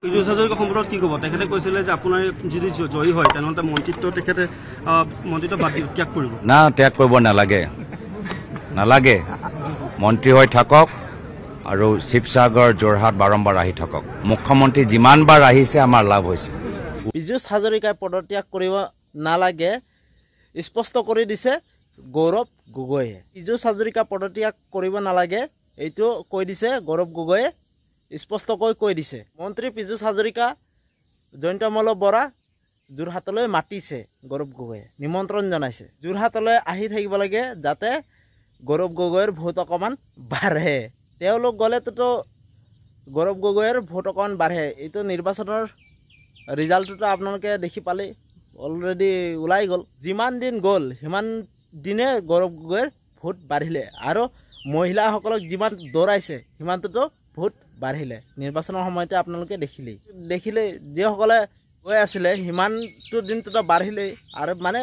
পীযুষ হাজৰিকা সম্পৰ্কত কি ক'ব? তেখেতে কৈছিলে যে আপোনাৰ যদি জয়ী হয় তেনেহ'লে মন্ত্ৰিত্ব তেখেতে মন্ত্ৰিত্ব ত্যাগ কৰিব। না, ত্যাগ কৰিব নালাগে। মন্ত্ৰী হৈ থাকক আৰু শিৱসাগৰ যোৰহাট বাৰম্বাৰ আহি থাকক। মুখ্যমন্ত্ৰী যিমানবাৰ আহিছে আমাৰ লাভ হৈছে। পীযুষ হাজৰিকাই পদত্যাগ কৰিব নালাগে স্পষ্ট কৰি দিছে গৌৰৱ গগৈয়ে। পীযুষ হাজৰিকা পদত্যাগ কৰিব নালাগে এইটো কৈ দিছে গৌৰৱ গগৈয়ে, স্পষ্টকৈ কৈ দিছে। মন্ত্ৰী পীযুষ হাজৰিকা জয়ন্তমল বৰা যোৰহাটলৈ মাতিছে গৌৰৱ গগৈয়ে, নিমন্ত্ৰণ জনাইছে। যোৰহাটলৈ আহি থাকিব লাগে যাতে গৌৰৱ গগৈৰ ভোট অকণমান বাঢ়ে। তেওঁলোক গ'লেতো গৌৰৱ গগৈৰ ভোট অকণমান বাঢ়ে। এইটো নিৰ্বাচনৰ ৰিজাল্টটোতো আপোনালোকে দেখি পালেই, অলৰেডি ওলাই গ'ল। যিমান দিন গ'ল সিমান দিনে গৌৰৱ গগৈৰ ভোট বাঢ়িলে আৰু মহিলাসকলক যিমান দৌৰাইছে সিমানটোতো ভোট বাঢ়িলে। নিৰ্বাচনৰ সময়তে আপোনালোকে দেখিলেই যিসকলে গৈ আছিলে সিমানটো দিনটোতো বাঢ়িলেই আৰু মানে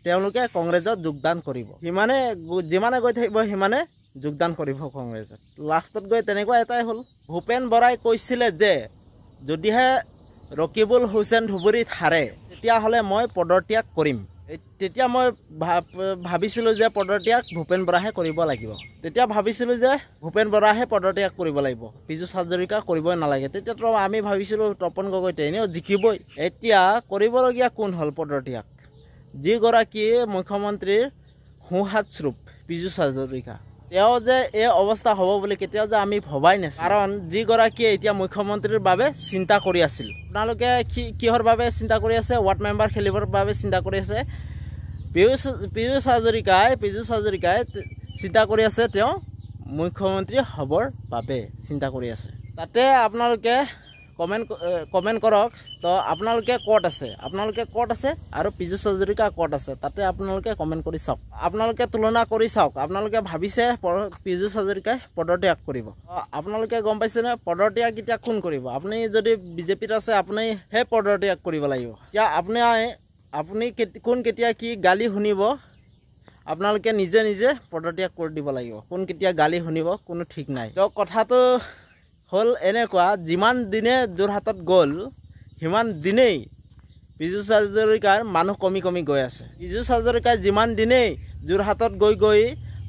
তেওঁলোকে কংগ্ৰেছত যোগদান কৰিব। যিমানে গৈ থাকিব সিমানে যোগদান কৰিব কংগ্ৰেছত। লাষ্টত গৈ তেনেকুৱা এটাই হ'ল। ভূপেন বৰাই কৈছিলে যে যদিহে ৰকিবুল হুছেইন ধুবুৰীত হাৰে তেতিয়াহ'লে মই পদত্যাগ কৰিম। তেতিয়া মই ভাবিছিলোঁ যে পদত্যাগ ভূপেন বৰাহে কৰিব লাগিব। পীযুষ হাজৰিকা কৰিবই নালাগে। তেতিয়াতো আমি ভাবিছিলোঁ তপন গগৈতে এনেও জিকিবই। এতিয়া কৰিবলগীয়া কোন হ'ল পদত্যাগ? যিগৰাকী মুখ্যমন্ত্ৰীৰ সোঁহাত স্বৰূপ পীযুষ হাজৰিকা, তেওঁ যে এই অৱস্থা হ'ব বুলি কেতিয়াও যে আমি ভবাই নাছিল। কাৰণ যিগৰাকীয়ে এতিয়া মুখ্যমন্ত্ৰীৰ বাবে চিন্তা কৰি আছিল। আপোনালোকে কিহৰ বাবে চিন্তা কৰি আছে? ৱাৰ্ড মেম্বাৰ খেলিবৰ বাবে চিন্তা কৰি আছে। পীযুষ হাজৰিকাই চিন্তা কৰি আছে, তেওঁ মুখ্যমন্ত্ৰী হ'বৰ বাবে চিন্তা কৰি আছে। তাতে আপোনালোকে কমেণ্ট কৰক। তো আপোনালোকে ক'ত আছে আৰু পীযুষ হাজৰিকা ক'ত আছে তাতে আপোনালোকে কমেণ্ট কৰি চাওক। আপোনালোকে তুলনা কৰি চাওক। আপোনালোকে ভাবিছে পীযুষ হাজৰিকাই পদত্যাগ কৰিব। আপোনালোকে গম পাইছেনে পদত্যাগ এতিয়া কোন কৰিব? আপুনি যদি বিজেপিত আছে আপুনি সেই পদত্যাগ কৰিব লাগিব। এতিয়া আপুনি কোন কেতিয়া কি গালি শুনিব আপোনালোকে নিজে পদত্যাগ কৰি দিব লাগিব। কোন কেতিয়া গালি শুনিব কোনো ঠিক নাই। তো কথাটো হ'ল এনেকুৱা, যিমান দিনে যোৰহাটত গ'ল সিমান দিনেই পীযুষ হাজৰিকাৰ মানুহ কমি গৈ আছে। পীযুষ হাজৰিকাই যিমান দিনেই যোৰহাটত গৈ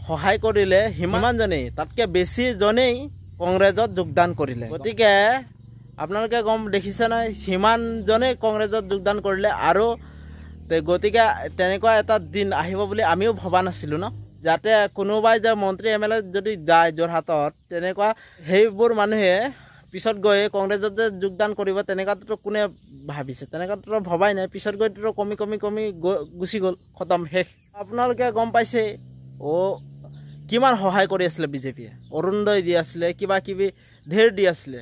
সহায় কৰিলে সিমানজনেই তাতকৈ বেছিজনেই কংগ্ৰেছত যোগদান কৰিলে। গতিকে আপোনালোকে দেখিছে নহয় সিমানজনেই কংগ্ৰেছত যোগদান কৰিলে। আৰু গতিকে তেনেকুৱা এটা দিন আহিব বুলি আমিও ভবা নাছিলোঁ ন, যাতে কোনোবাই যে মন্ত্ৰী MLA যদি যায় যোৰহাটত তেনেকুৱা সেইবোৰ মানুহে পিছত গৈ কংগ্ৰেছত যে যোগদান কৰিব তেনেকুৱাতো কোনে ভাবিছে? তেনেকুৱাতো ভবাই নাই। পিছত গৈতো কমি গুচি গ'ল, খতম, শেষ। আপোনালোকে গম পাইছে কিমান সহায় কৰি আছিলে বিজেপিয়ে। অৰুণোদয় দি আছিলে, কিবা কিবি ধেৰ দি আছিলে।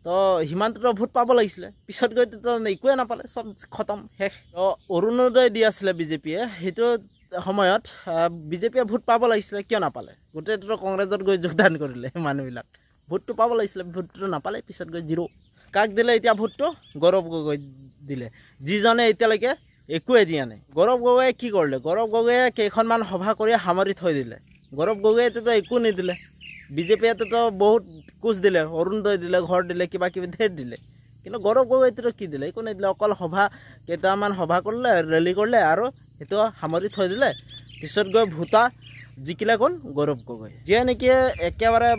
তো সিমানটোতো ভোট পাব লাগিছিলে। পিছত গৈতো একোৱে নাপালে, চব খতম, শেষ। তো অৰুণোদয় দি আছিলে বিজেপিয়ে, সেইটো সময়ত বিজেপিয়ে ভোট পাব লাগিছিলে, কিয় নাপালে? গোটেইটো কংগ্ৰেছত গৈ যোগদান কৰিলে মানুহবিলাক। ভোটটো পাব লাগিছিলে, ভোটটো নাপালে, পিছত গৈ জিৰ'। কাক দিলে এতিয়া ভোটটো? গৌৰৱ গগৈ দিলে, যিজনে এতিয়ালৈকে একোৱে দিয়া নাই। গৌৰৱ গগৈয়ে কি কৰিলে? গৌৰৱ গগৈয়ে কেইখনমান সভা কৰি সামৰি থৈ দিলে। গৌৰৱ গগৈয়েতো একো নিদিলে। বিজেপিয়েতো বহুত কোচ দিলে, অৰুণোদয় দিলে, ঘৰ দিলে, কিবা কিবি ধেৰ দিলে। কিন্তু গৌৰৱ গগৈতো কি দিলে? একো নিদিলে। অকল কেইটামান সভা কৰিলে, ৰেলী কৰিলে আৰু সেইটো সামৰি থৈ দিলে। পিছত গৈ জিকিলে কোন? গৌৰৱ গগৈ, যিয়ে নেকি একেবাৰে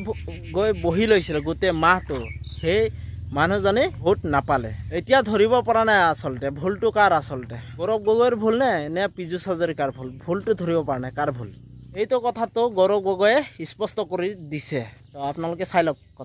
গৈ বহি লৈছিলে গোটেই মাহটো। সেই মানুহজনে ভোট নাপালে। এতিয়া ধৰিব পৰা নাই আচলতে ভুলটো কাৰ। আচলতে গৌৰৱ গগৈৰ ভুল নে পীযুষ হাজৰিকাৰ ভুল? ভুলটো ধৰিব পৰা নাই কাৰ ভুল। এইটো কথাটো গৌৰৱ গগৈয়ে স্পষ্ট কৰি দিছে। তো আপোনালোকে চাই লওক কথা।